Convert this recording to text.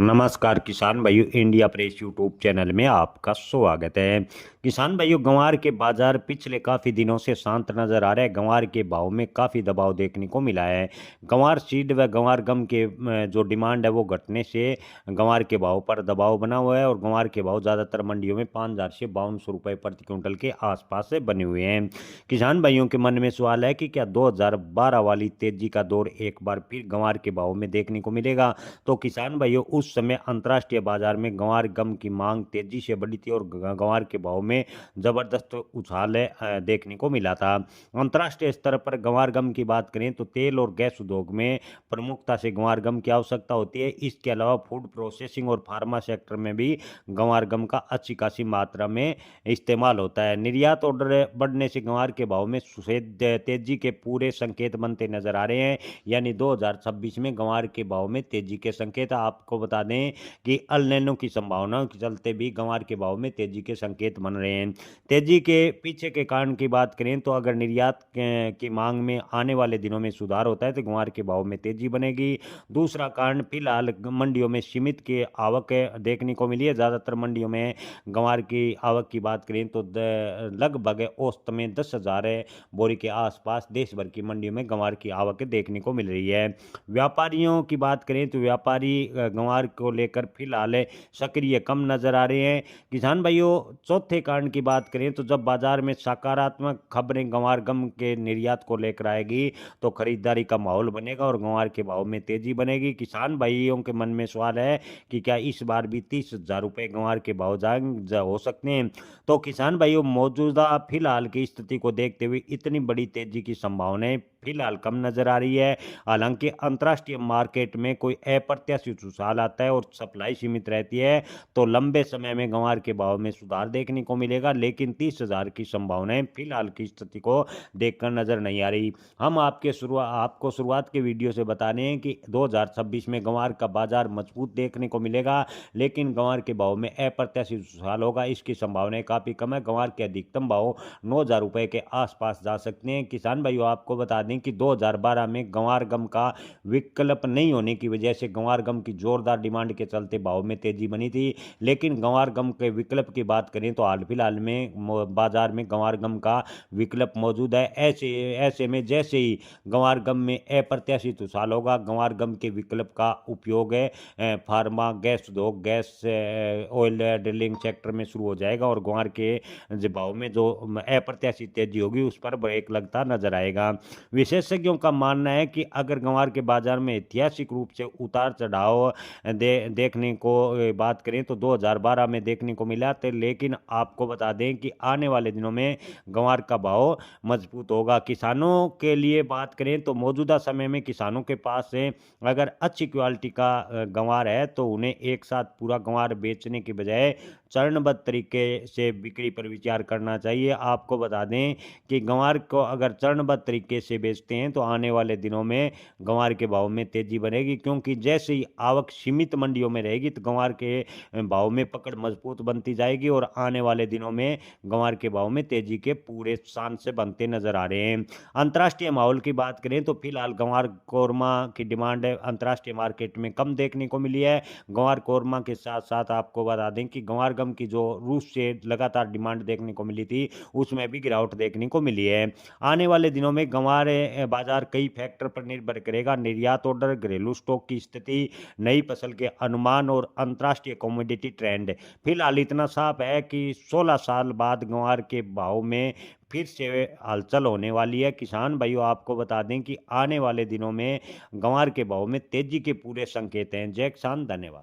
नमस्कार किसान भाइयों, इंडिया प्रेस यूट्यूब चैनल में आपका स्वागत है। किसान भाइयों, गंवार के बाजार पिछले काफ़ी दिनों से शांत नजर आ रहे हैं। गंवार के भाव में काफ़ी दबाव देखने को मिला है। गंवार सीड व गंवार गम के जो डिमांड है वो घटने से गंवार के भाव पर दबाव बना हुआ है और गंवार के भाव ज़्यादातर मंडियों में 5,000 से 5,200 रुपये प्रति क्विंटल के आसपास से बने हुए हैं। किसान भाइयों के मन में सवाल है कि क्या 2012 वाली तेजी का दौर एक बार फिर गंवार के भाव में देखने को मिलेगा। तो किसान भाइयों, उस समय अंतर्राष्ट्रीय बाजार में गंवार गम की मांग तेजी से बढ़ी थी और गंवार के भाव में जबरदस्त उछाल देखने को मिला था। अंतर्राष्ट्रीय स्तर पर गंवार गम की बात करें तो तेल और गैस उद्योग में प्रमुखता से गंवार गम की आवश्यकता होती है। इसके अलावा फूड प्रोसेसिंग और फार्मा सेक्टर में भी गंवार गम का अच्छी खासी मात्रा में इस्तेमाल होता है। निर्यात ऑर्डर बढ़ने से गंवार के भाव में सफेद तेजी के पूरे संकेत बनते नजर आ रहे हैं। यानी 2026 में गंवार के भाव में तेजी के संकेत। आपको बता दें कि अल नीनो की संभावनाओं के चलते भी गंवार के भाव में तेजी के संकेत बन रहे हैं। तेजी के पीछे के कारण की बात करें तो अगर निर्यात की मांग में आने वाले दिनों में सुधार होता है तो गंवार के भाव में तेजी बनेगी। दूसरा कारण फिलहाल मंडियों में सीमित की आवक देखने को मिली है। ज़्यादातर मंडियों में गंवार की आवक की बात करें तो लगभग औसत में 10,000 बोरी के आसपास देश भर की मंडियों में गंवार की आवक देखने को मिल रही है। व्यापारियों की बात करें तो व्यापारी गंवार को लेकर फिलहाल सक्रिय कम नजर आ रहे हैं। किसान भाइयों, चौथे कारण की बात करें तो जब बाजार में सकारात्मक खबरें गंवार गम के निर्यात को लेकर आएगी तो खरीदारी का माहौल बनेगा और गंवार के भाव में तेजी बनेगी। किसान भाइयों के मन में सवाल है कि क्या इस बार भी 30,000 रुपये गंवार के भाव हो सकते हैं। तो किसान भाइयों, मौजूदा फिलहाल की स्थिति को देखते हुए इतनी बड़ी तेजी की संभावनाएं फिलहाल कम नजर आ रही है। हालांकि अंतर्राष्ट्रीय मार्केट में कोई अप्रत्याशित उछाल आता है और सप्लाई सीमित रहती है तो लंबे समय में गंवार के भाव में सुधार देखने को मिलेगा, लेकिन 30,000 की संभावनाएं फिलहाल की स्थिति को देखकर नजर नहीं आ रही। हम आपको शुरुआत के वीडियो से बता रहे हैं कि 2026 में गंवार का बाजार मजबूत देखने को मिलेगा, लेकिन गंवार के भाव में अप्रत्याशित उछाल होगा, इसकी संभावनाएं काफी कम है। गंवार के अधिकतम भाव 9,000 रुपए के आसपास जा सकते हैं। किसान भाइयों, आपको बता दें कि 2012 में गंवार गम का विकल्प नहीं होने की वजह से गंवार गम की जोरदार डिमांड के चलते भाव में तेजी बनी थी, लेकिन गंवार गम के विकल्प की बात करें तो हाल फिलहाल में बाजार में गंवार गम का विकल्प मौजूद है। ऐसे में जैसे ही गंवार गम में अप्रत्याशित उछाल होगा, गंवार गम के विकल्प का उपयोग है फार्मा, गैस उद्योग, गैस ऑयल ड्रिलिंग सेक्टर में शुरू हो जाएगा और गंवार के भाव में जो अप्रत्याशित तेजी होगी उस पर ब्रेक लगता नजर आएगा। विशेषज्ञों का मानना है कि अगर गंवार के बाजार में ऐतिहासिक रूप से उतार चढ़ाव देखने को बात करें तो 2012 में देखने को मिला था, लेकिन आपको बता दें कि आने वाले दिनों में गंवार का भाव मजबूत होगा। किसानों के लिए बात करें तो मौजूदा समय में किसानों के पास अगर अच्छी क्वालिटी का गंवार है तो उन्हें एक साथ पूरा गंवार बेचने के बजाय चरणबद्ध तरीके से बिक्री पर विचार करना चाहिए। आपको बता दें कि गंवार को अगर चरणबद्ध तरीके से बेचते हैं तो आने वाले दिनों में गंवार के भाव में तेजी बनेगी, क्योंकि जैसे ही आवक सीमित मंडियों में रहेगी तो गंवार के भाव में पकड़ मजबूत बनती जाएगी और आने वाले दिनों में गंवार के भाव में तेजी के पूरे शान से बनते नजर आ रहे हैं। अंतर्राष्ट्रीय माहौल की बात करें तो फिलहाल गंवार कोरमा की डिमांड अंतर्राष्ट्रीय मार्केट में कम देखने को मिली है। गंवार कोरमा के साथ साथ आपको बता दें कि गंवार गम की जो रूस से लगातार डिमांड देखने को मिली थी उसमें भी गिरावट देखने को मिली है। आने वाले दिनों में गंवार बाजार कई फैक्टर पर निर्भर करेगा। निर्यात ऑर्डर, घरेलू स्टॉक की स्थिति, नई फसल के अनुमान और अंतर्राष्ट्रीय कमोडिटी ट्रेंड। फिलहाल इतना साफ है कि 16 साल बाद गंवार के भाव में फिर से हलचल होने वाली है। किसान भाइयों, आपको बता दें कि आने वाले दिनों में गंवार के भाव में तेजी के पूरे संकेत हैं। जय किसान, धन्यवाद।